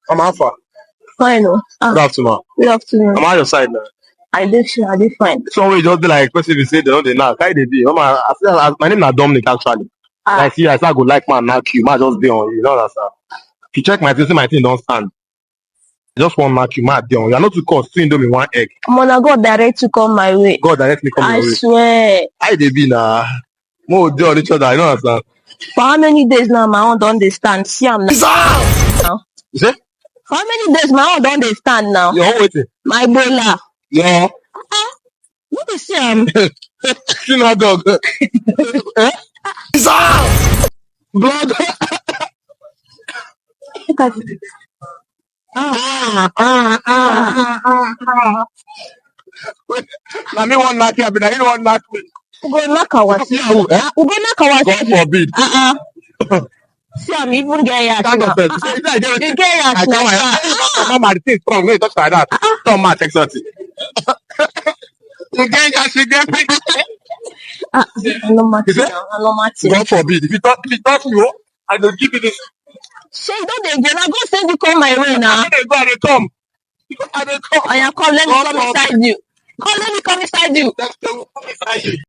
I'm Alpha. Fine. Oh. Good afternoon. Good afternoon. I'm on your side now. I did fine. Some way just be like person will say they don't knock. How they be? My name is Dominic actually. I see I go like man knock you. Man just be on you. You know that sir. If you check my thing, see my thing don't stand. I just want knock you, man. You are not too cost. Two indomie, one egg. Mona, God direct to come my way. God direct me come your way. I swear. How they be now? More do on each other. You know that sir. For how many days now my own don't understand? See I'm now. You say? For how many days my own don't understand now? You're all waiting. My bola. Yeah. What is Siam? See no dog. Blood. Now me one knock you, but I one knock me. We go knock ourselves. We go knock ourselves. God forbid. Siam even get yash Stand now. up first. You get yash now. Mama, the thing strong. No, you touch like that. Don't match exactly. You get yash, you get. God forbid. If you touch me, I will give you this. Say don't they go now? Go send you come my way now. I dey come. I dey come. Oh yeah, come let me come inside you. Come let me come inside you.